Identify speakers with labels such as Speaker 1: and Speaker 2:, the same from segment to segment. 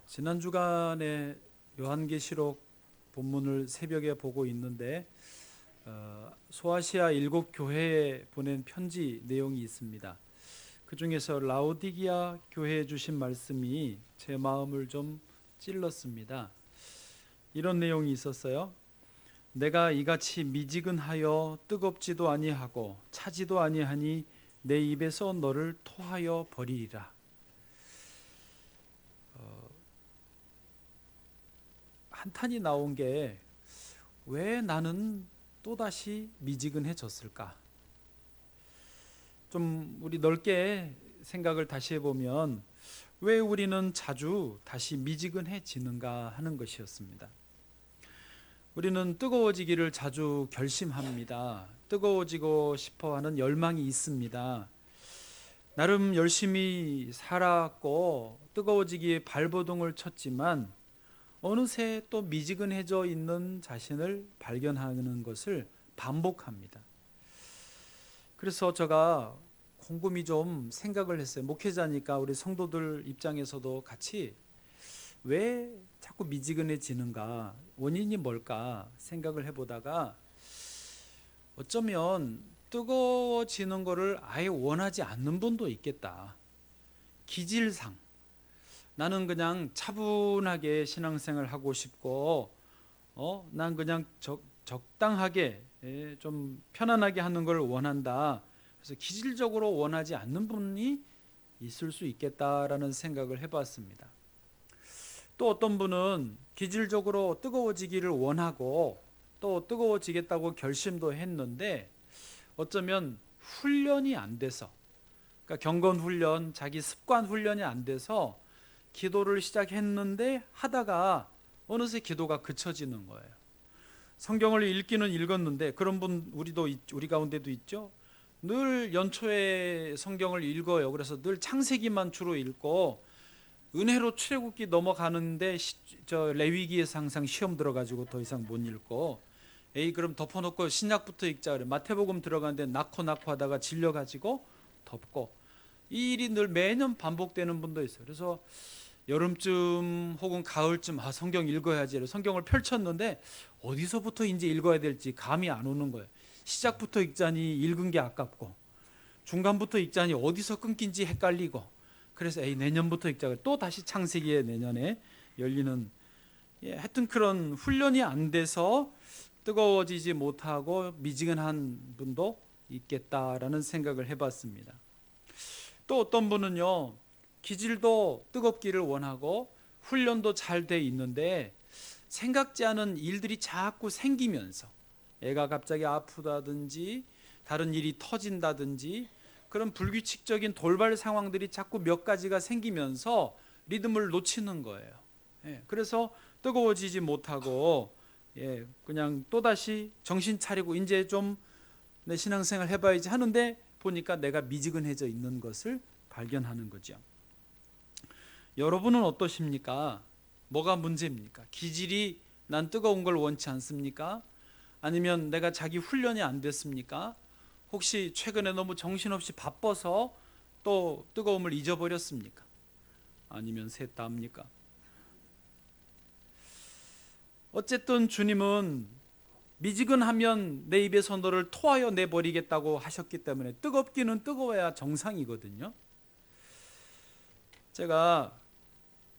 Speaker 1: 지난 주간에 요한계시록 본문을 새벽에 보고 있는데 소아시아 7교회에 보낸 편지 내용이 있습니다. 그 중에서 라오디기아 교회에 주신 말씀이 제 마음을 좀 찔렀습니다. 이런 내용이 있었어요. 내가 이같이 미지근하여 뜨겁지도 아니하고 차지도 아니하니 내 입에서 너를 토하여 버리리라. 한탄이 나온 게 왜 나는 또다시 미지근해졌을까? 좀 우리 넓게 생각을 다시 해보면 왜 우리는 자주 다시 미지근해지는가 하는 것이었습니다. 우리는 뜨거워지기를 자주 결심합니다. 뜨거워지고 싶어 하는 열망이 있습니다. 나름 열심히 살았고 뜨거워지기에 발버둥을 쳤지만 어느새 또 미지근해져 있는 자신을 발견하는 것을 반복합니다. 그래서 제가 곰곰이 좀 생각을 했어요. 목회자니까 우리 성도들 입장에서도 같이 왜 자꾸 미지근해지는가, 원인이 뭘까 생각을 해보다가 어쩌면 뜨거워지는 것을 아예 원하지 않는 분도 있겠다. 기질상 나는 그냥 차분하게 신앙생활 하고 싶고 난 그냥 적당하게 좀 편안하게 하는 걸 원한다. 그래서 기질적으로 원하지 않는 분이 있을 수 있겠다라는 생각을 해봤습니다. 또 어떤 분은 기질적으로 뜨거워지기를 원하고 또 뜨거워지겠다고 결심도 했는데 어쩌면 훈련이 안 돼서, 그러니까 경건 훈련, 자기 습관 훈련이 안 돼서 기도를 시작했는데 하다가 어느새 기도가 그쳐지는 거예요. 성경을 읽기는 읽었는데 그런 분 우리 가운데도 있죠. 늘 연초에 성경을 읽어요. 그래서 늘 창세기만 주로 읽고 은혜로 출애굽기 넘어가는데 레위기에서 항상 시험 들어가지고 더 이상 못 읽고 그럼 덮어놓고 신약부터 읽자 그래. 마태복음 들어가는데 낳고 하다가 질려가지고 덮고 이 일이 늘 매년 반복되는 분도 있어요. 그래서 여름쯤 혹은 가을쯤 성경 읽어야지. 성경을 펼쳤는데 어디서부터 이제 읽어야 될지 감이 안 오는 거예요. 시작부터 읽자니 읽은 게 아깝고 중간부터 읽자니 어디서 끊긴지 헷갈리고 그래서 내년부터 읽자. 또 다시 창세기에 내년에 열리는 하여튼 그런 훈련이 안 돼서 뜨거워지지 못하고 미지근한 분도 있겠다라는 생각을 해봤습니다. 또 어떤 분은요, 기질도 뜨겁기를 원하고 훈련도 잘 돼 있는데 생각지 않은 일들이 자꾸 생기면서 애가 갑자기 아프다든지 다른 일이 터진다든지 그런 불규칙적인 돌발 상황들이 자꾸 몇 가지가 생기면서 리듬을 놓치는 거예요. 그래서 뜨거워지지 못하고 그냥 또다시 정신 차리고 이제 좀 내 신앙생활 해봐야지 하는데 보니까 내가 미지근해져 있는 것을 발견하는 거죠. 여러분은 어떠십니까? 뭐가 문제입니까? 기질이 난 뜨거운 걸 원치 않습니까? 아니면 내가 자기 훈련이 안 됐습니까? 혹시 최근에 너무 정신없이 바빠서 또 뜨거움을 잊어버렸습니까? 아니면 셋 다입니까? 어쨌든 주님은 미지근하면 내 입에서 너를 토하여 내버리겠다고 하셨기 때문에 뜨겁기는 뜨거워야 정상이거든요. 제가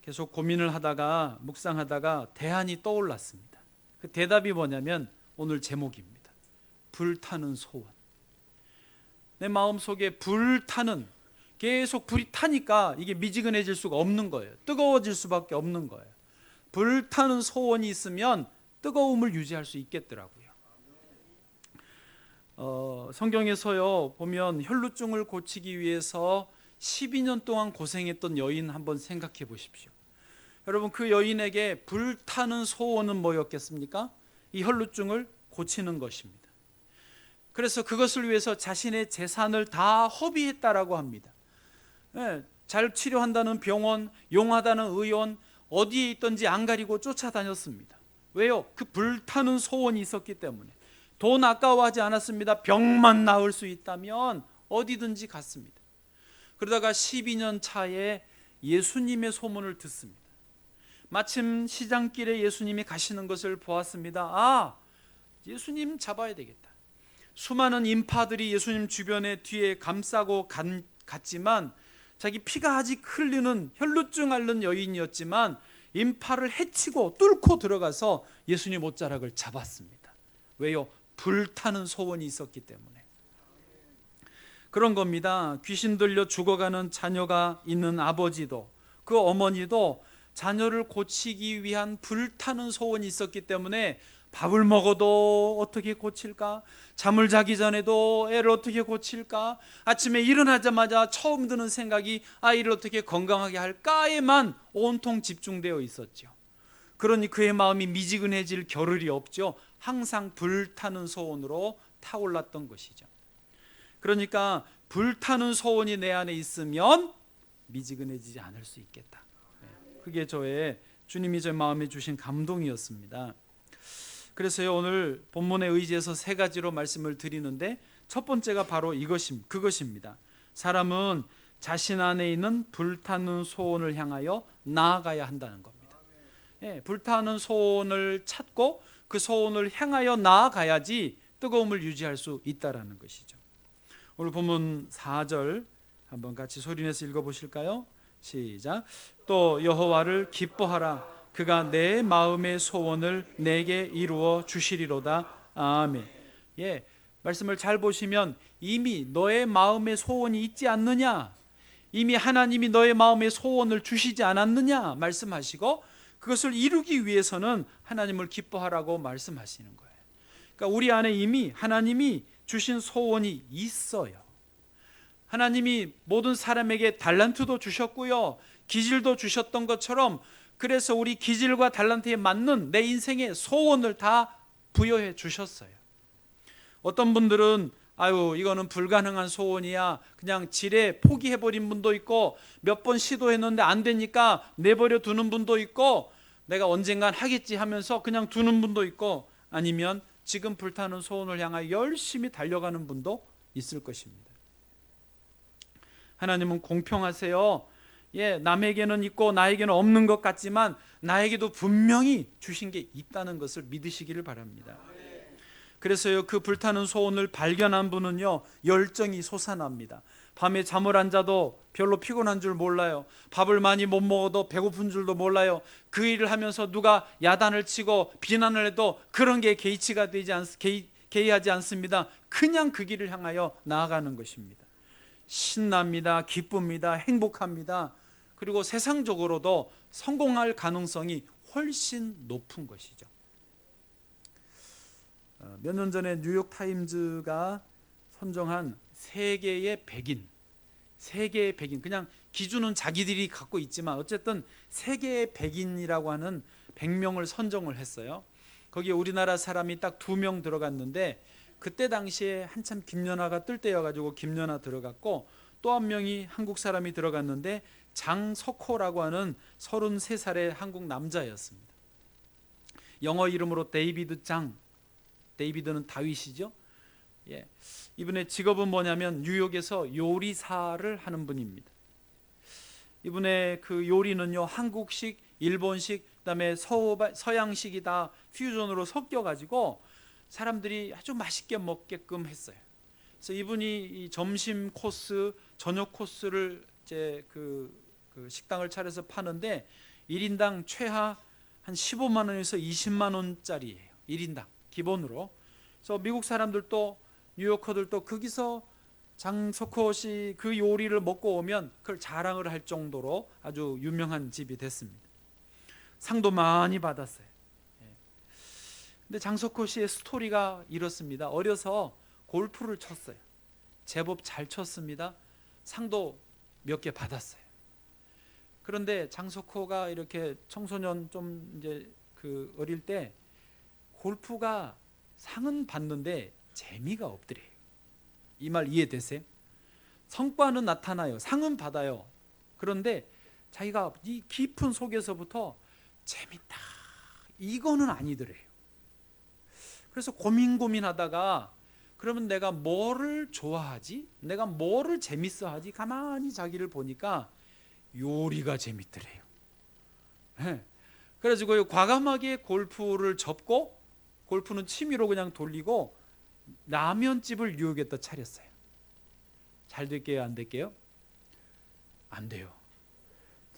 Speaker 1: 계속 고민을 하다가 묵상하다가 대안이 떠올랐습니다. 그 대답이 뭐냐면 오늘 제목입니다. 불타는 소원. 내 마음속에 불타는, 계속 불이 타니까 이게 미지근해질 수가 없는 거예요. 뜨거워질 수밖에 없는 거예요. 불타는 소원이 있으면 뜨거움을 유지할 수 있겠더라고요. 성경에서요 보면 혈루증을 고치기 위해서 12년 동안 고생했던 여인 한번 생각해 보십시오. 여러분, 그 여인에게 불타는 소원은 뭐였겠습니까? 이 혈루증을 고치는 것입니다. 그래서 그것을 위해서 자신의 재산을 다 허비했다라고 합니다. 잘 치료한다는 병원, 용하다는 의원, 어디에 있든지 안 가리고 쫓아다녔습니다. 왜요? 그 불타는 소원이 있었기 때문에. 돈 아까워하지 않았습니다. 병만 나을 수 있다면 어디든지 갔습니다. 그러다가 12년 차에 예수님의 소문을 듣습니다. 마침 시장길에 예수님이 가시는 것을 보았습니다. 아, 예수님 잡아야 되겠다. 수많은 인파들이 예수님 주변에 뒤에 감싸고 갔지만 자기 피가 아직 흘리는 혈루증 앓는 여인이었지만 인파를 해치고 뚫고 들어가서 예수님 옷자락을 잡았습니다. 왜요? 불타는 소원이 있었기 때문에. 그런 겁니다. 귀신 들려 죽어가는 자녀가 있는 아버지도 그 어머니도 자녀를 고치기 위한 불타는 소원이 있었기 때문에 밥을 먹어도 어떻게 고칠까? 잠을 자기 전에도 애를 어떻게 고칠까? 아침에 일어나자마자 처음 드는 생각이 아이를 어떻게 건강하게 할까에만 온통 집중되어 있었죠. 그러니 그의 마음이 미지근해질 겨를이 없죠. 항상 불타는 소원으로 타올랐던 것이죠. 그러니까 불타는 소원이 내 안에 있으면 미지근해지지 않을 수 있겠다. 그게 주님이 제 마음에 주신 감동이었습니다. 그래서요, 오늘 본문에 의지해서 세 가지로 말씀을 드리는데 첫 번째가 바로 그것입니다. 사람은 자신 안에 있는 불타는 소원을 향하여 나아가야 한다는 겁니다. 불타는 소원을 찾고 그 소원을 향하여 나아가야지 뜨거움을 유지할 수 있다라는 것이죠. 오늘 본문 4절 한번 같이 소리내서 읽어보실까요? 시작. 또 여호와를 기뻐하라. 그가 내 마음의 소원을 내게 이루어 주시리로다. 아멘. 말씀을 잘 보시면 이미 너의 마음의 소원이 있지 않느냐? 이미 하나님이 너의 마음의 소원을 주시지 않았느냐? 말씀하시고 그것을 이루기 위해서는 하나님을 기뻐하라고 말씀하시는 거예요. 그러니까 우리 안에 이미 하나님이 주신 소원이 있어요. 하나님이 모든 사람에게 달란트도 주셨고요, 기질도 주셨던 것처럼 그래서 우리 기질과 달란트에 맞는 내 인생의 소원을 다 부여해 주셨어요. 어떤 분들은 이거는 불가능한 소원이야, 그냥 지레 포기해버린 분도 있고 몇 번 시도했는데 안 되니까 내버려 두는 분도 있고 내가 언젠간 하겠지 하면서 그냥 두는 분도 있고 아니면 지금 불타는 소원을 향하여 열심히 달려가는 분도 있을 것입니다. 하나님은 공평하세요. 남에게는 있고 나에게는 없는 것 같지만 나에게도 분명히 주신 게 있다는 것을 믿으시기를 바랍니다. 그래서요, 그 불타는 소원을 발견한 분은요, 열정이 솟아납니다. 밤에 잠을 안 자도 별로 피곤한 줄 몰라요. 밥을 많이 못 먹어도 배고픈 줄도 몰라요. 그 일을 하면서 누가 야단을 치고 비난을 해도 그런 게 개의하지 않습니다. 그냥 그 길을 향하여 나아가는 것입니다. 신납니다. 기쁩니다. 행복합니다. 그리고 세상적으로도 성공할 가능성이 훨씬 높은 것이죠. 몇 년 전에 뉴욕타임즈가 선정한 세계의 백인, 그냥 기준은 자기들이 갖고 있지만 어쨌든 세계의 백인이라고 하는 100명을 선정을 했어요. 거기에 우리나라 사람이 딱 2명 들어갔는데 그때 당시에 한참 김연아가 뜰 때여가지고 김연아 들어갔고 또 한 명이 한국 사람이 들어갔는데 장석호라고 하는 33살의 한국 남자였습니다. 영어 이름으로 데이비드 장, 데이비드는 다윗이죠. 이분의 직업은 뭐냐면 뉴욕에서 요리사를 하는 분입니다. 이분의 그 요리는요, 한국식, 일본식, 그다음에 서양식이 다 퓨전으로 섞여가지고 사람들이 아주 맛있게 먹게끔 했어요. 그래서 이분이 이 점심 코스, 저녁 코스를 이제 그 식당을 차려서 파는데 1인당 최하 한 15만 원에서 20만 원짜리예요. 1인당 기본으로. 그래서 미국 사람들도 뉴요커들도 거기서 장석호 씨 그 요리를 먹고 오면 그걸 자랑을 할 정도로 아주 유명한 집이 됐습니다. 상도 많이 받았어요. 근데 장석호 씨의 스토리가 이렇습니다. 어려서 골프를 쳤어요. 제법 잘 쳤습니다. 상도 몇 개 받았어요. 그런데 장석호가 이렇게 청소년 좀 이제 그 어릴 때 골프가 상은 받는데 재미가 없더래요. 이 말 이해되세요? 성과는 나타나요. 상은 받아요. 그런데 자기가 이 깊은 속에서부터 재밌다, 이거는 아니더래요. 그래서 고민하다가 그러면 내가 뭐를 좋아하지? 내가 뭐를 재밌어하지? 가만히 자기를 보니까 요리가 재밌더래요. 그래가지고 과감하게 골프를 접고, 골프는 취미로 그냥 돌리고 라면집을 뉴욕에다 차렸어요. 잘 될게요, 안 될게요? 안 돼요.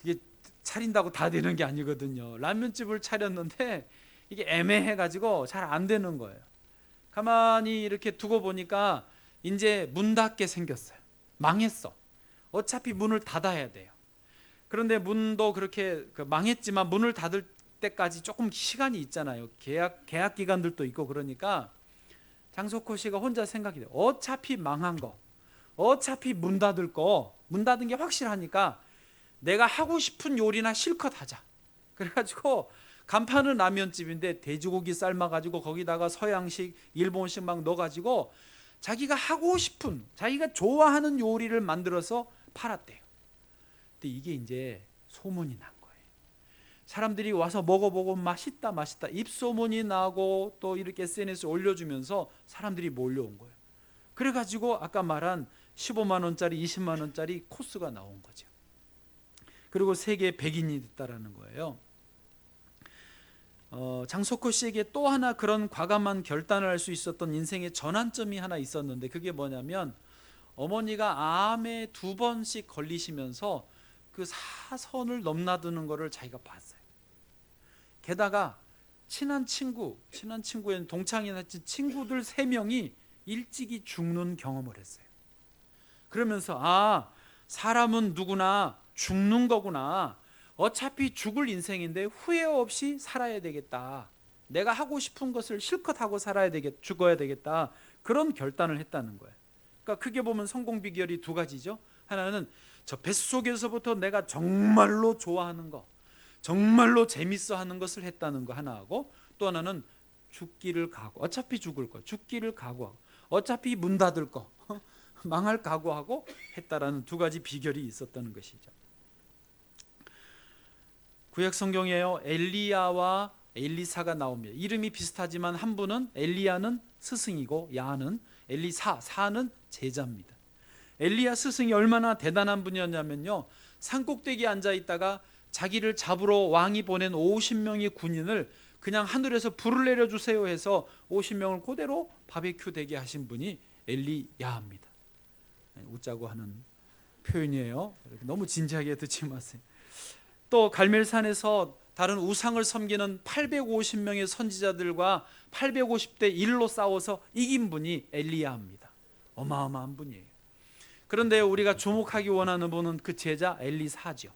Speaker 1: 이게 차린다고 다 되는 게 아니거든요. 라면집을 차렸는데 이게 애매해가지고 잘 안 되는 거예요. 가만히 이렇게 두고 보니까 이제 문 닫게 생겼어요. 망했어. 어차피 문을 닫아야 돼요. 그런데 문도 그렇게 망했지만 문을 닫을 때까지 조금 시간이 있잖아요. 계약 기간들도 있고. 그러니까 장석호 씨가 혼자 생각이 돼요. 어차피 망한 거, 어차피 문 닫을 거, 문 닫은 게 확실하니까 내가 하고 싶은 요리나 실컷 하자. 그래가지고 간판은 라면집인데 돼지고기 삶아가지고 거기다가 서양식, 일본식 막 넣어가지고 자기가 하고 싶은, 자기가 좋아하는 요리를 만들어서 팔았대요. 근데 이게 이제 소문이 난 거예요. 사람들이 와서 먹어보고 맛있다 맛있다 입소문이 나고, 또 이렇게 SNS에 올려주면서 사람들이 몰려온 거예요. 그래가지고 아까 말한 15만 원짜리 20만 원짜리 코스가 나온 거죠. 그리고 세계 백인이 됐다라는 거예요. 장석호 씨에게 또 하나 그런 과감한 결단을 할 수 있었던 인생의 전환점이 하나 있었는데, 그게 뭐냐면 어머니가 암에 2번씩 걸리시면서 그 사선을 넘나드는 것을 자기가 봤어요. 게다가 친한 친구인 동창이나 친구들 3명이 일찍이 죽는 경험을 했어요. 그러면서 사람은 누구나 죽는 거구나. 어차피 죽을 인생인데 후회 없이 살아야 되겠다. 내가 하고 싶은 것을 실컷 하고 죽어야 되겠다. 그런 결단을 했다는 거예요. 그러니까 크게 보면 성공 비결이 2가지죠. 하나는 저 뱃속에서부터 내가 정말로 좋아하는 거, 정말로 재밌어 하는 것을 했다는 거 하나하고, 또 하나는 죽기를 각오, 어차피 죽을 거, 죽기를 각오하고, 어차피 문 닫을 거, 망할 각오하고 했다라는 2가지 비결이 있었다는 것이죠. 구약 성경에요, 엘리야와 엘리사가 나옵니다. 이름이 비슷하지만 한 분은, 엘리야는 스승이고 야는 사는 제자입니다. 엘리야 스승이 얼마나 대단한 분이었냐면요, 산꼭대기에 앉아 있다가 자기를 잡으러 왕이 보낸 50명의 군인을 그냥 하늘에서 불을 내려주세요 해서 50명을 그대로 바베큐 되게 하신 분이 엘리야입니다. 웃자고 하는 표현이에요. 너무 진지하게 듣지 마세요. 또 갈멜산에서 다른 우상을 섬기는 850명의 선지자들과 850대 1로 싸워서 이긴 분이 엘리야입니다. 어마어마한 분이에요. 그런데 우리가 주목하기 원하는 분은 그 제자 엘리사죠.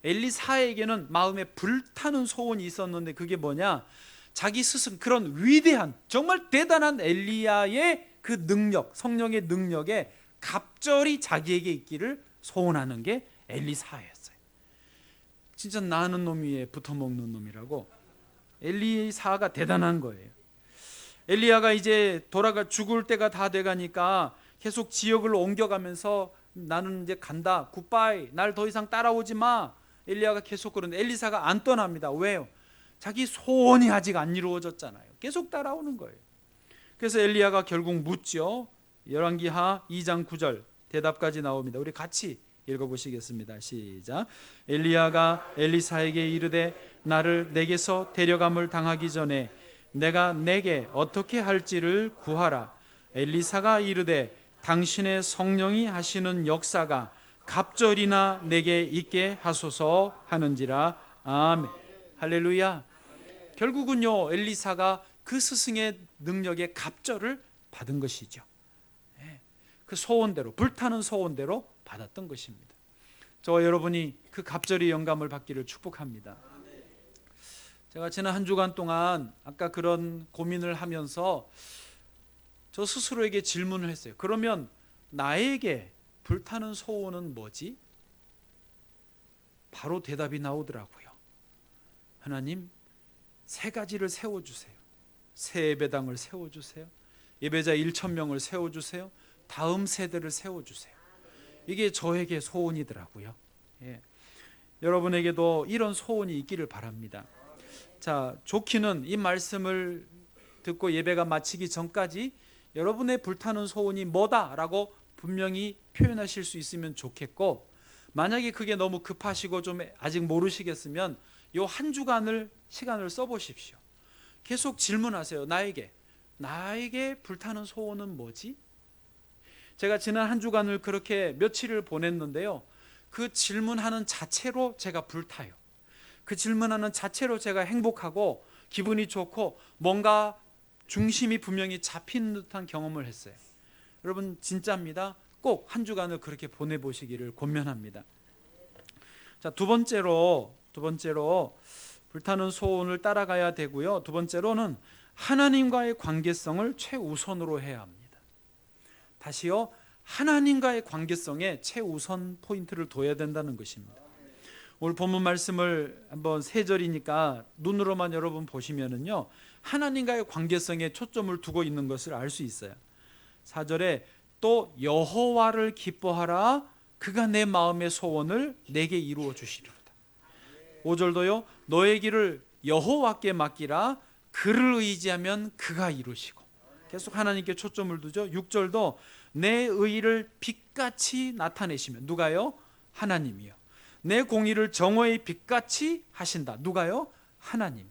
Speaker 1: 엘리사에게는 마음에 불타는 소원이 있었는데, 그게 뭐냐, 자기 스승, 그런 위대한 정말 대단한 엘리야의 그 능력, 성령의 능력에 갑절이 자기에게 있기를 소원하는 게 엘리사였어요. 진짜 나는 놈 위에 붙어먹는 놈이라고. 엘리사가 대단한 거예요. 엘리야가 이제 죽을 때가 다 돼가니까 계속 지역을 옮겨가면서 나는 이제 간다, 굿바이, 날 더 이상 따라오지 마. 엘리야가 계속 그러는데 엘리사가 안 떠납니다. 왜요? 자기 소원이 아직 안 이루어졌잖아요. 계속 따라오는 거예요. 그래서 엘리야가 결국 묻죠. 열왕기하 2장 9절 대답까지 나옵니다. 우리 같이 읽어보시겠습니다. 시작. 엘리야가 엘리사에게 이르되 나를 내게서 데려감을 당하기 전에 내가 내게 어떻게 할지를 구하라. 엘리사가 이르되 당신의 성령이 하시는 역사가 갑절이나 내게 있게 하소서 하는지라. 아멘. 할렐루야. 결국은요, 엘리사가 그 스승의 능력의 갑절을 받은 것이죠. 그 소원대로, 불타는 소원대로 받았던 것입니다. 저와 여러분이 그 갑절의 영감을 받기를 축복합니다. 제가 지난 한 주간 동안 아까 그런 고민을 하면서 저 스스로에게 질문을 했어요. 그러면 나에게 불타는 소원은 뭐지? 바로 대답이 나오더라고요. 하나님, 3가지를 세워주세요. 새 예배당을 세워주세요. 예배자 1,000명을 세워주세요. 다음 세대를 세워주세요. 이게 저에게 소원이더라고요. 예. 여러분에게도 이런 소원이 있기를 바랍니다. 자, 좋기는 이 말씀을 듣고 예배가 마치기 전까지 여러분의 불타는 소원이 뭐다라고 분명히 표현하실 수 있으면 좋겠고, 만약에 그게 너무 급하시고 좀 아직 모르시겠으면 요 한 주간을 시간을 써보십시오. 계속 질문하세요. 나에게 불타는 소원은 뭐지? 제가 지난 한 주간을 그렇게 며칠을 보냈는데요, 그 질문하는 자체로 제가 불타요. 그 질문하는 자체로 제가 행복하고 기분이 좋고 뭔가 중심이 분명히 잡힌 듯한 경험을 했어요. 여러분 진짜입니다. 꼭 한 주간을 그렇게 보내보시기를 권면합니다. 자, 두 번째로 불타는 소원을 따라가야 되고요. 두 번째로는 하나님과의 관계성을 최우선으로 해야 합니다. 다시요, 하나님과의 관계성에 최우선 포인트를 둬야 된다는 것입니다. 오늘 본문 말씀을 한번 3절이니까 눈으로만 여러분 보시면은요, 하나님과의 관계성에 초점을 두고 있는 것을 알 수 있어요. 4절에 또 여호와를 기뻐하라, 그가 내 마음의 소원을 내게 이루어 주시리로다. 5절도요, 너의 길을 여호와께 맡기라, 그를 의지하면 그가 이루시고. 계속 하나님께 초점을 두죠. 6절도 내 의를 빛같이 나타내시면, 누가요? 하나님이요. 내 공의를 정오의 빛같이 하신다. 누가요? 하나님이.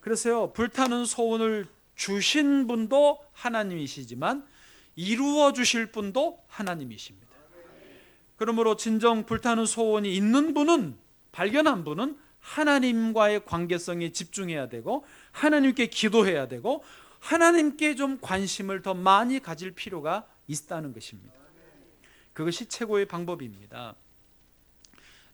Speaker 1: 그래서요, 불타는 소원을 주신 분도 하나님이시지만 이루어 주실 분도 하나님이십니다. 그러므로 진정 불타는 소원이 있는 분은, 발견한 분은 하나님과의 관계성에 집중해야 되고 하나님께 기도해야 되고 하나님께 좀 관심을 더 많이 가질 필요가 있다는 것입니다. 그것이 최고의 방법입니다.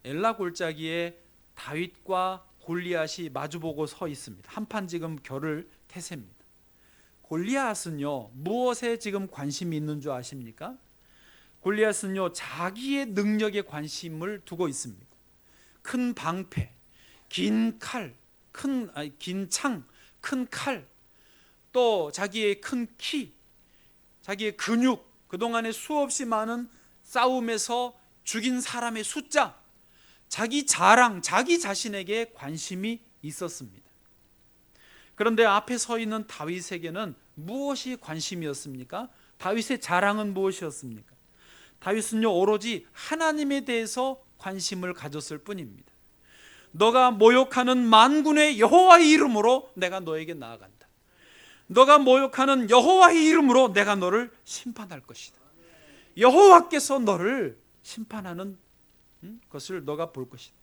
Speaker 1: 엘라 골짜기에 다윗과 골리앗이 마주보고 서 있습니다. 한판 지금 결을 태셉니다. 골리앗은요, 무엇에 지금 관심이 있는 줄 아십니까? 골리앗은요, 자기의 능력에 관심을 두고 있습니다. 큰 방패, 긴 칼, 긴 창, 큰 칼, 또 자기의 큰 키, 자기의 근육, 그동안에 수없이 많은 싸움에서 죽인 사람의 숫자, 자기 자랑, 자기 자신에게 관심이 있었습니다. 그런데 앞에 서 있는 다윗에게는 무엇이 관심이었습니까? 다윗의 자랑은 무엇이었습니까? 다윗은요, 오로지 하나님에 대해서 관심을 가졌을 뿐입니다. 너가 모욕하는 만군의 여호와의 이름으로 내가 너에게 나아간다. 너가 모욕하는 여호와의 이름으로 내가 너를 심판할 것이다. 여호와께서 너를 심판하는 것을 너가 볼 것이다.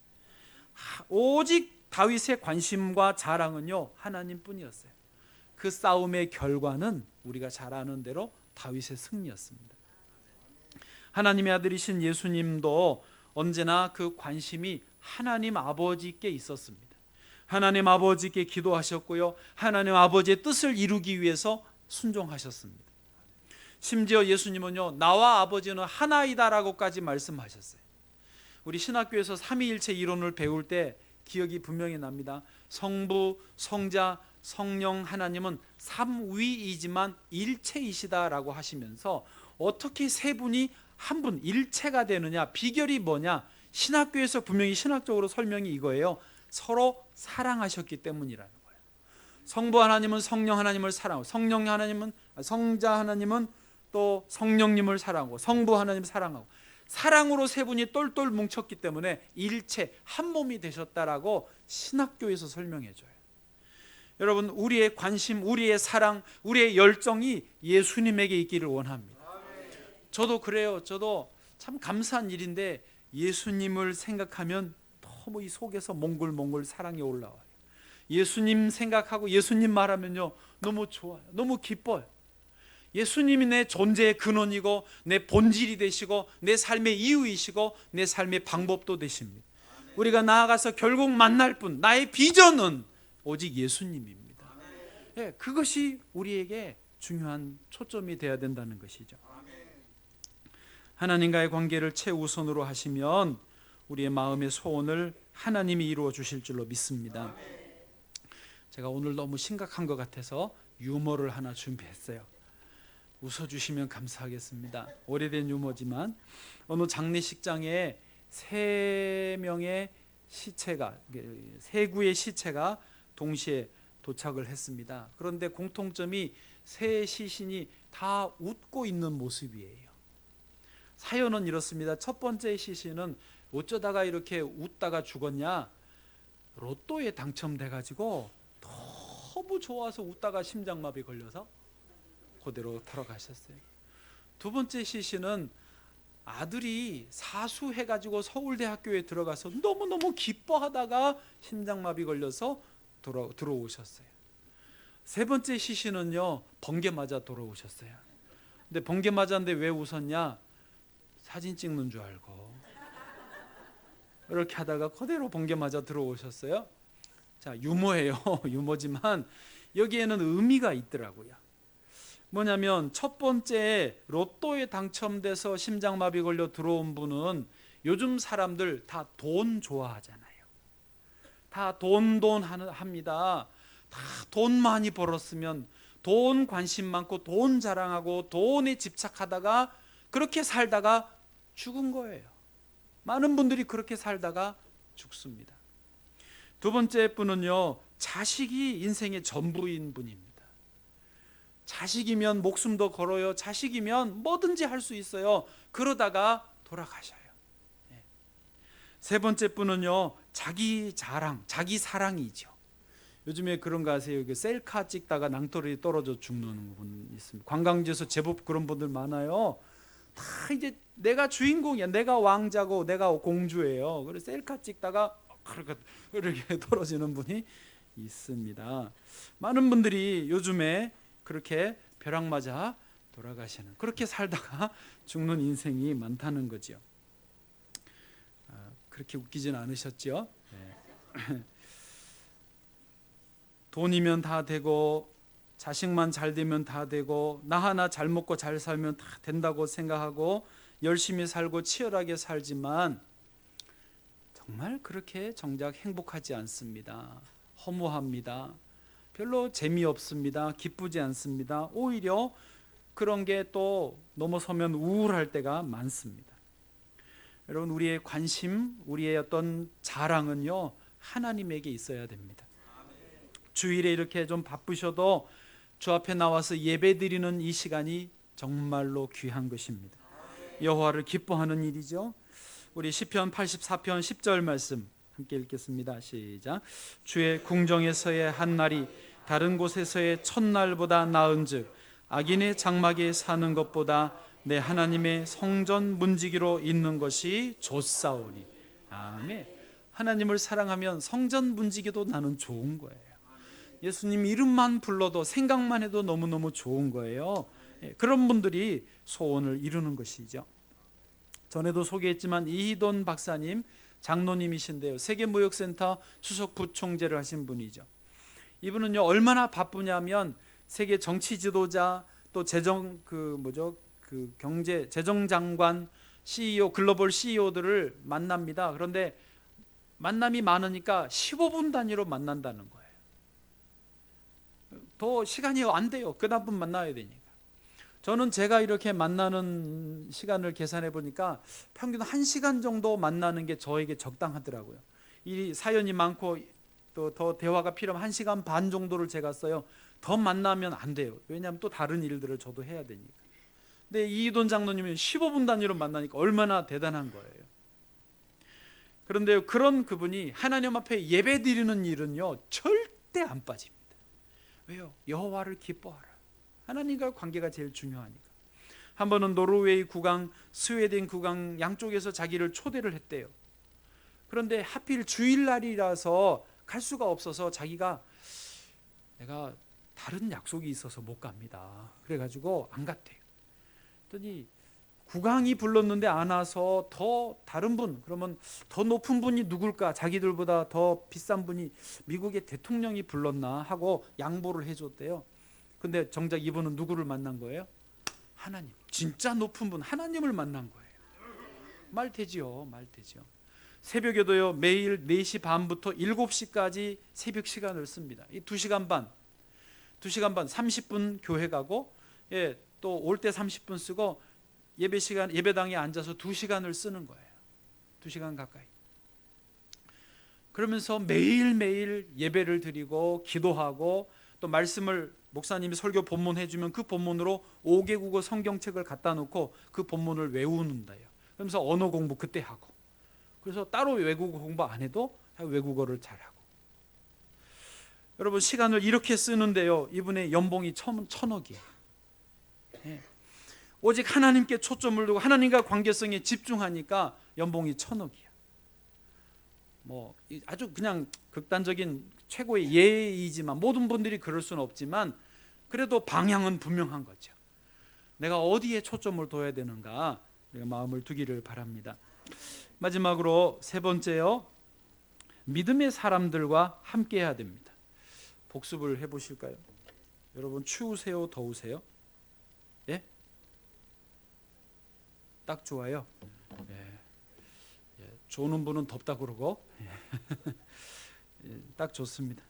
Speaker 1: 오직 다윗의 관심과 자랑은요, 하나님뿐이었어요. 그 싸움의 결과는 우리가 잘 아는 대로 다윗의 승리였습니다. 하나님의 아들이신 예수님도 언제나 그 관심이 하나님 아버지께 있었습니다. 하나님 아버지께 기도하셨고요, 하나님 아버지의 뜻을 이루기 위해서 순종하셨습니다. 심지어 예수님은요, 나와 아버지는 하나이다라고까지 말씀하셨어요. 우리 신학교에서 삼위일체 이론을 배울 때 기억이 분명히 납니다. 성부, 성자, 성령 하나님은 삼위이지만 일체이시다라고 하시면서 어떻게 세 분이 한 분 일체가 되느냐, 비결이 뭐냐, 신학교에서 분명히 신학적으로 설명이 이거예요. 서로 사랑하셨기 때문이라는 거예요. 성부 하나님은 성령 하나님을 사랑하고, 성자 하나님은 또 성령님을 사랑하고, 성부 하나님을 사랑하고, 사랑으로 세 분이 똘똘 뭉쳤기 때문에 일체 한 몸이 되셨다라고 신학교에서 설명해 줘요. 여러분, 우리의 관심, 우리의 사랑, 우리의 열정이 예수님에게 있기를 원합니다. 저도 그래요. 저도 참 감사한 일인데 예수님을 생각하면 너무 이 속에서 몽글몽글 사랑이 올라와요. 예수님 생각하고 예수님 말하면요, 너무 좋아요. 너무 기뻐요. 예수님이 내 존재의 근원이고 내 본질이 되시고 내 삶의 이유이시고 내 삶의 방법도 되십니다. 우리가 나아가서 결국 만날 분, 나의 비전은 오직 예수님입니다. 예, 그것이 우리에게 중요한 초점이 되어야 된다는 것이죠. 하나님과의 관계를 최우선으로 하시면 우리의 마음의 소원을 하나님이 이루어 주실 줄로 믿습니다. 제가 오늘 너무 심각한 것 같아서 유머를 하나 준비했어요. 웃어주시면 감사하겠습니다. 오래된 유머지만 어느 장례식장에 세 구의 시체가 동시에 도착을 했습니다. 그런데 공통점이 세 시신이 다 웃고 있는 모습이에요. 사연은 이렇습니다. 첫 번째 시신은 어쩌다가 이렇게 웃다가 죽었냐? 로또에 당첨돼 가지고 너무 좋아서 웃다가 심장마비 걸려서 그대로 돌아가셨어요. 두 번째 시신은 아들이 사수해 가지고 서울대학교에 들어가서 너무너무 기뻐하다가 심장마비 걸려서 들어오셨어요. 세 번째 시신은요, 번개 맞아 돌아오셨어요. 근데 번개 맞았는데 왜 웃었냐? 사진 찍는 줄 알고 이렇게 하다가 그대로 번개 맞아 들어오셨어요. 자, 유머예요. 유머지만 여기에는 의미가 있더라고요. 뭐냐면 첫 번째 로또에 당첨돼서 심장마비 걸려 들어온 분은 요즘 사람들 다 돈 좋아하잖아요. 다 돈 합니다. 다 돈 많이 벌었으면 돈 관심 많고 돈 자랑하고 돈에 집착하다가 그렇게 살다가 죽은 거예요. 많은 분들이 그렇게 살다가 죽습니다. 두 번째 분은요, 자식이 인생의 전부인 분입니다. 자식이면 목숨도 걸어요. 자식이면 뭐든지 할 수 있어요. 그러다가 돌아가셔요. 세 번째 분은요, 자기 자랑, 자기 사랑이죠. 요즘에 그런 거 아세요? 셀카 찍다가 낭떠러지 떨어져 죽는 분 있습니다. 관광지에서 제법 그런 분들 많아요. 다 이제 내가 주인공이야, 내가 왕자고 내가 공주예요. 그래서 셀카 찍다가 이렇게 떨어지는 분이 있습니다. 많은 분들이 요즘에 그렇게 벼락 맞아 돌아가시는, 그렇게 살다가 죽는 인생이 많다는 거죠. 그렇게 웃기진 않으셨죠? 네. 돈이면 다 되고 자식만 잘 되면 다 되고 나 하나 잘 먹고 잘 살면 다 된다고 생각하고 열심히 살고 치열하게 살지만 정말 그렇게 정작 행복하지 않습니다. 허무합니다. 별로 재미없습니다. 기쁘지 않습니다. 오히려 그런 게 또 넘어서면 우울할 때가 많습니다. 여러분, 우리의 관심, 우리의 어떤 자랑은요, 하나님에게 있어야 됩니다. 주일에 이렇게 좀 바쁘셔도 주 앞에 나와서 예배드리는 이 시간이 정말로 귀한 것입니다. 여호와를 기뻐하는 일이죠. 우리 시편 84편 10절 말씀 함께 읽겠습니다. 시작. 주의 궁정에서의 한 날이 다른 곳에서의 첫날보다 나은즉 악인의 장막에 사는 것보다 내 하나님의 성전 문지기로 있는 것이 좋사오니. 아멘. 하나님을 사랑하면 성전 문지기도 나는 좋은 거예요. 예수님 이름만 불러도 생각만 해도 너무너무 좋은 거예요. 그런 분들이 소원을 이루는 것이죠. 전에도 소개했지만 이희돈 박사님 장로님이신데요, 세계무역센터 수석 부총재를 하신 분이죠. 이분은요, 얼마나 바쁘냐면 세계 정치 지도자, 또 경제 재정장관, CEO, 글로벌 CEO들을 만납니다. 그런데 만남이 많으니까 15분 단위로 만난다는 거예요. 더 시간이 안 돼요. 그다음 만나야 되니까. 저는 제가 이렇게 만나는 시간을 계산해 보니까 평균 1시간 정도 만나는 게 저에게 적당하더라고요. 이 사연이 많고 또 더 대화가 필요하면 1시간 반 정도를 제가 써요. 더 만나면 안 돼요. 왜냐하면 또 다른 일들을 저도 해야 되니까. 근데 이희돈 장로님은 15분 단위로 만나니까 얼마나 대단한 거예요. 그런데 그런 그분이 하나님 앞에 예배 드리는 일은요, 절대 안 빠집니다. 왜요? 여호와를 기뻐하라. 하나님과 관계가 제일 중요하니까. 한 번은 노르웨이 국왕, 스웨덴 국왕 양쪽에서 자기를 초대를 했대요. 그런데 하필 주일날이라서 갈 수가 없어서 자기가 내가 다른 약속이 있어서 못 갑니다. 그래가지고 안 갔대요. 그랬더니 국왕이 불렀는데 안 와서 더 다른 분, 그러면 더 높은 분이 누굴까? 자기들보다 더 비싼 분이 미국의 대통령이 불렀나 하고 양보를 해줬대요. 근데 정작 이분은 누구를 만난 거예요? 하나님. 진짜 높은 분, 하나님을 만난 거예요. 말 되지요. 새벽에도요, 매일 4시 반부터 7시까지 새벽 시간을 씁니다. 이 2시간 반 30분 교회 가고, 또 올 때 30분 쓰고 예배당에 앉아서 2시간을 쓰는 거예요. 2시간 가까이. 그러면서 매일매일 예배를 드리고 기도하고, 또 말씀을 목사님이 설교 본문 해주면 그 본문으로 5개국어 성경책을 갖다 놓고 그 본문을 외우는다요. 그러면서 언어 공부 그때 하고, 그래서 따로 외국어 공부 안 해도 외국어를 잘하고, 여러분 시간을 이렇게 쓰는데요, 이분의 연봉이 1,000억이에요. 예. 오직 하나님께 초점을 두고 하나님과 관계성에 집중하니까 연봉이 1,000억이에요. 뭐 아주 그냥 극단적인 최고의 예이지만 모든 분들이 그럴 수는 없지만 그래도 방향은 분명한 거죠. 내가 어디에 초점을 둬야 되는가 우리가 마음을 두기를 바랍니다. 마지막으로 세 번째요, 믿음의 사람들과 함께 해야 됩니다. 복습을 해보실까요? 여러분 추우세요, 더우세요? 예? 딱 좋아요. 예. 예. 조는 분은 덥다 그러고 예. 딱 좋습니다.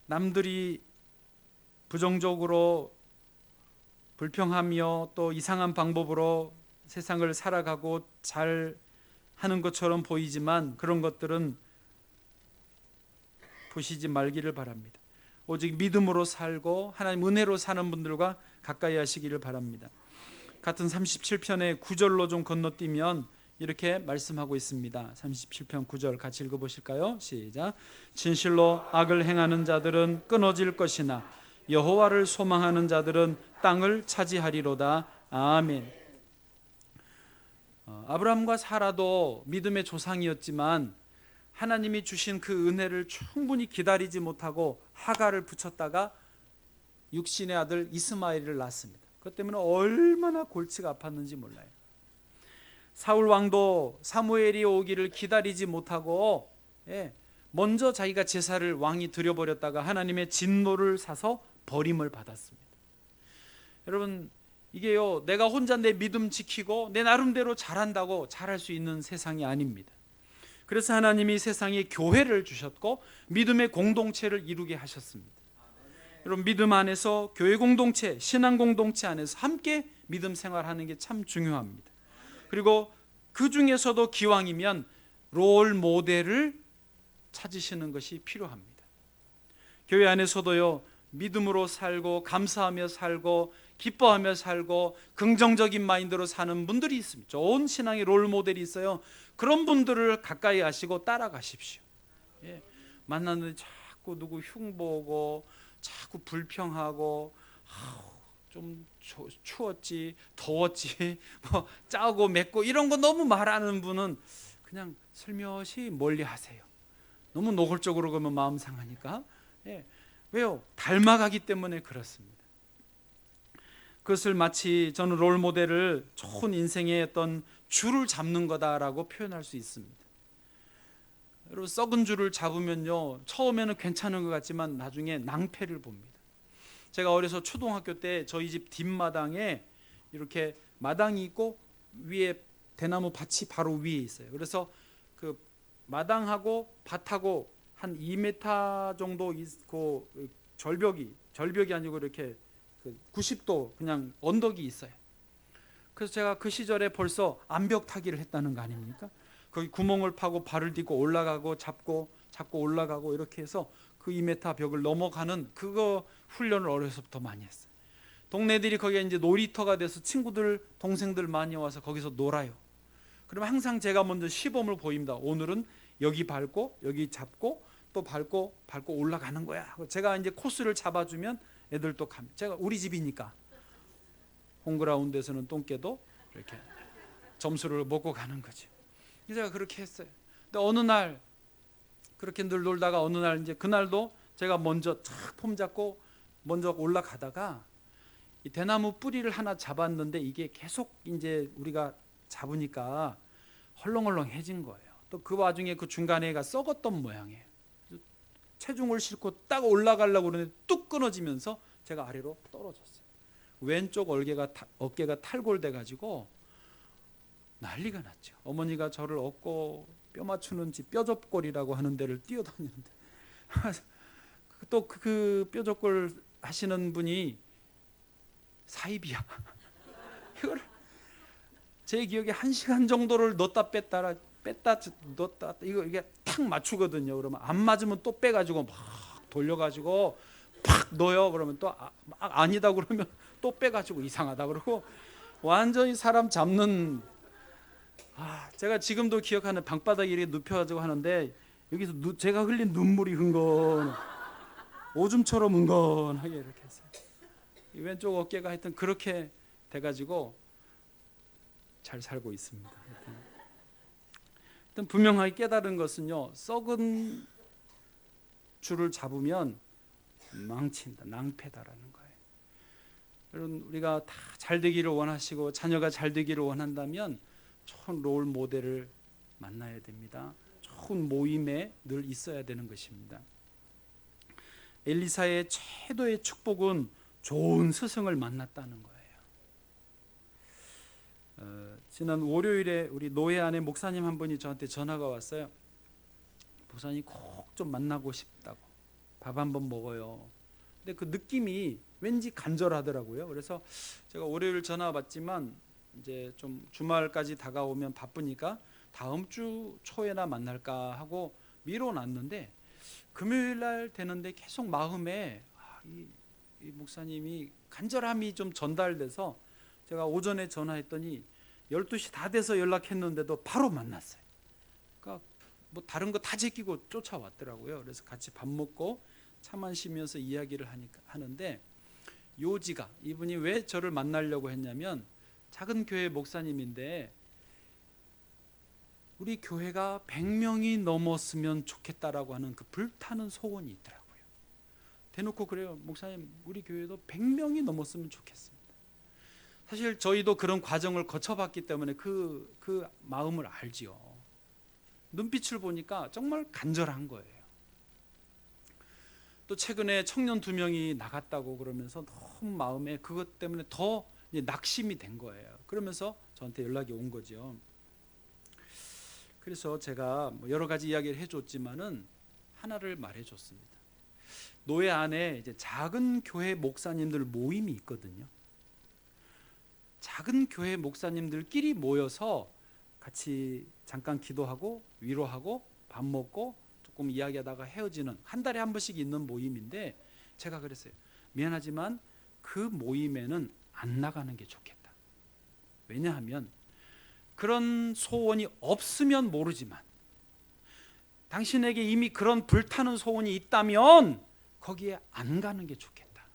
Speaker 1: 남들이 부정적으로 불평하며 또 이상한 방법으로 세상을 살아가고 잘 하는 것처럼 보이지만 그런 것들은 보시지 말기를 바랍니다. 오직 믿음으로 살고 하나님 은혜로 사는 분들과 가까이 하시기를 바랍니다. 같은 37편의 9절로 좀 건너뛰면 이렇게 말씀하고 있습니다. 37편 9절 같이 읽어보실까요? 시작. 진실로 악을 행하는 자들은 끊어질 것이나 여호와를 소망하는 자들은 땅을 차지하리로다. 아멘. 아브라함과 사라도 믿음의 조상이었지만 하나님이 주신 그 은혜를 충분히 기다리지 못하고 하갈을 붙였다가 육신의 아들 이스마엘을 낳습니다. 그것 때문에 얼마나 골치가 아팠는지 몰라요. 사울 왕도 사무엘이 오기를 기다리지 못하고 먼저 자기가 제사를 왕이 드려버렸다가 하나님의 진노를 사서 버림을 받았습니다. 여러분 이게요, 내가 혼자 내 믿음 지키고 내 나름대로 잘한다고 잘할 수 있는 세상이 아닙니다. 그래서 하나님이 세상에 교회를 주셨고 믿음의 공동체를 이루게 하셨습니다. 여러분 믿음 안에서 교회 공동체, 신앙 공동체 안에서 함께 믿음 생활하는 게 참 중요합니다. 그리고 그 중에서도 기왕이면 롤 모델을 찾으시는 것이 필요합니다. 교회 안에서도요, 믿음으로 살고 감사하며 살고 기뻐하며 살고 긍정적인 마인드로 사는 분들이 있습니다. 좋은 신앙의 롤 모델이 있어요. 그런 분들을 가까이 하시고 따라가십시오. 예. 만났는데 자꾸 누구 흉보고 자꾸 불평하고 좀 추웠지 더웠지 뭐 짜고 맵고 이런 거 너무 말하는 분은 그냥 슬며시 멀리 하세요. 너무 노골적으로 그러면 마음 상하니까. 예. 왜요? 닮아가기 때문에 그렇습니다. 그것을 마치 저는 롤 모델을 좋은 인생의 어떤 줄을 잡는 거다라고 표현할 수 있습니다. 여러분 썩은 줄을 잡으면요, 처음에는 괜찮은 것 같지만 나중에 낭패를 봅니다. 제가 어려서 초등학교 때 저희 집 뒷마당에 이렇게 마당이 있고 위에 대나무 밭이 바로 위에 있어요. 그래서 그 마당하고 밭하고 한 2m 정도 있고 절벽이 아니고 이렇게 90도 그냥 언덕이 있어요. 그래서 제가 그 시절에 벌써 암벽 타기를 했다는 거 아닙니까? 거기 구멍을 파고 발을 딛고 올라가고 잡고 올라가고 이렇게 해서 그 2m 벽을 넘어가는 그거 훈련을 어려서부터 많이 했어요. 동네들이 거기에 이제 놀이터가 돼서 친구들 동생들 많이 와서 거기서 놀아요. 그러면 항상 제가 먼저 시범을 보입니다. 오늘은 여기 밟고 여기 잡고 또 밟고 올라가는 거야. 제가 이제 코스를 잡아주면 애들 또 갑니다. 제가 우리 집이니까 홈그라운드에서는 똥개도 이렇게 점수를 먹고 가는 거죠. 제가 그렇게 했어요. 근데 어느 날 그렇게 늘 놀다가 어느 날 이제 그날도 제가 먼저 탁 폼 잡고 먼저 올라가다가 이 대나무 뿌리를 하나 잡았는데 이게 계속 이제 우리가 잡으니까 헐렁헐렁해진 거예요. 또 그 와중에 그 중간에가 썩었던 모양이에요. 체중을 싣고 딱 올라가려고 그러는데 뚝 끊어지면서 제가 아래로 떨어졌어요. 왼쪽 어깨가 탈골돼 가지고 난리가 났죠. 어머니가 저를 업고 뼈 맞추는 집 뼈접골이라고 하는 데를 뛰어다니는데 또 그 뼈접골 하시는 분이 사입이야. 이걸 제 기억에 1시간 정도를 넣었다 뺐다 넣었다 이게 탁 맞추거든요. 그러면 안 맞으면 또 빼가지고 막 돌려가지고 팍 넣어요. 그러면 또 아니다 그러면 또 빼가지고 이상하다 그러고 완전히 사람 잡는 제가 지금도 기억하는 방바닥에 이렇게 눕혀가지고 하는데 여기서 제가 흘린 눈물이 오줌처럼 은건하게 이렇게 했어요. 이 왼쪽 어깨가 하여튼 그렇게 돼가지고 잘 살고 있습니다. 하여튼 분명하게 깨달은 것은요, 썩은 줄을 잡으면 망친다, 낭패다라는 거예요. 여러분, 우리가 다 잘 되기를 원하시고 자녀가 잘 되기를 원한다면 좋은 롤 모델을 만나야 됩니다. 좋은 모임에 늘 있어야 되는 것입니다. 엘리사의 최고의 축복은 좋은 스승을 만났다는 거예요. 지난 월요일에 우리 노예 안에 목사님 한 분이 저한테 전화가 왔어요. 목사님 꼭 좀 만나고 싶다고, 밥 한번 먹어요. 근데 그 느낌이 왠지 간절하더라고요. 그래서 제가 월요일 전화 받지만 이제 좀 주말까지 다가오면 바쁘니까 다음 주 초에나 만날까 하고 미뤄놨는데, 금요일 날 되는데 계속 마음에 이 목사님이 간절함이 좀 전달돼서 제가 오전에 전화했더니 12시 다 돼서 연락했는데도 바로 만났어요. 그러니까 뭐 다른 거 다 제끼고 쫓아왔더라고요. 그래서 같이 밥 먹고 차 마시면서 이야기를 하는데, 요지가 이분이 왜 저를 만나려고 했냐면, 작은 교회 목사님인데 우리 교회가 100명이 넘었으면 좋겠다라고 하는 그 불타는 소원이 있더라고요. 대놓고 그래요. 목사님, 우리 교회도 100명이 넘었으면 좋겠습니다. 사실 저희도 그런 과정을 거쳐봤기 때문에 그 마음을 알지요. 눈빛을 보니까 정말 간절한 거예요. 또 최근에 청년 2명이 나갔다고 그러면서 너무 마음에 그것 때문에 더 낙심이 된 거예요. 그러면서 저한테 연락이 온 거죠. 그래서 제가 여러 가지 이야기를 해줬지만은 하나를 말해줬습니다. 노예 안에 이제 작은 교회 목사님들 모임이 있거든요. 작은 교회 목사님들끼리 모여서 같이 잠깐 기도하고 위로하고 밥 먹고 조금 이야기하다가 헤어지는, 한 달에 한 번씩 있는 모임인데, 제가 그랬어요. 미안하지만 그 모임에는 안 나가는 게 좋겠다. 왜냐하면 그런 소원이 없으면 모르지만 당신에게 이미 그런 불타는 소원이 있다면 거기에 안 가는 게 좋겠다.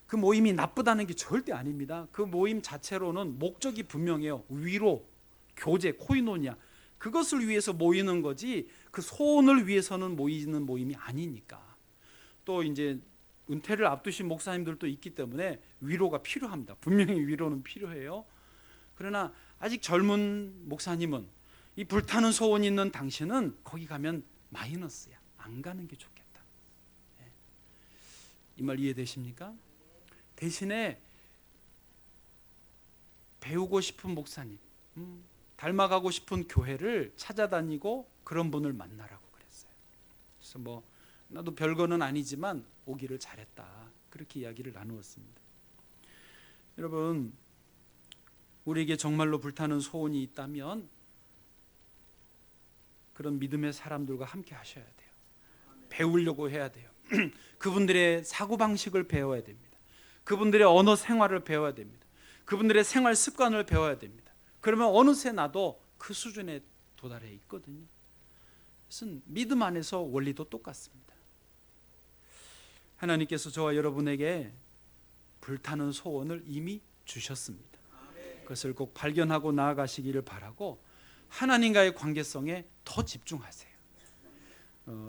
Speaker 1: 그 모임이 나쁘다는 게 절대 아닙니다. 그 모임 자체로는 목적이 분명해요. 위로, 교제, 코이노니아, 그것을 위해서 모이는 거지 그 소원을 위해서는 모이는 모임이 아니니까. 또 이제 은퇴를 앞두신 목사님들도 있기 때문에 위로가 필요합니다. 분명히 위로는 필요해요. 그러나 아직 젊은 목사님은, 이 불타는 소원이 있는 당신은 거기 가면 마이너스야. 안 가는 게 좋겠다. 이 말 이해되십니까? 대신에 배우고 싶은 목사님, 닮아가고 싶은 교회를 찾아다니고 그런 분을 만나라고 그랬어요. 그래서 나도 별거는 아니지만 오기를 잘했다, 그렇게 이야기를 나누었습니다. 여러분, 우리에게 정말로 불타는 소원이 있다면 그런 믿음의 사람들과 함께 하셔야 돼요. 배우려고 해야 돼요. 그분들의 사고방식을 배워야 됩니다. 그분들의 언어 생활을 배워야 됩니다. 그분들의 생활 습관을 배워야 됩니다. 그러면 어느새 나도 그 수준에 도달해 있거든요. 그래서 믿음 안에서 원리도 똑같습니다. 하나님께서 저와 여러분에게 불타는 소원을 이미 주셨습니다. 그것을 꼭 발견하고 나아가시기를 바라고, 하나님과의 관계성에 더 집중하세요.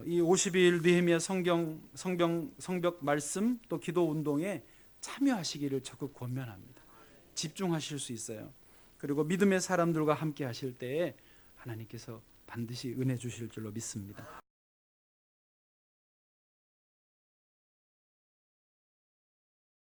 Speaker 1: 이 50일 느헤미야 성벽 말씀 또 기도 운동에 참여하시기를 적극 권면합니다. 집중하실 수 있어요. 그리고 믿음의 사람들과 함께 하실 때에 하나님께서 반드시 은혜 주실 줄로 믿습니다.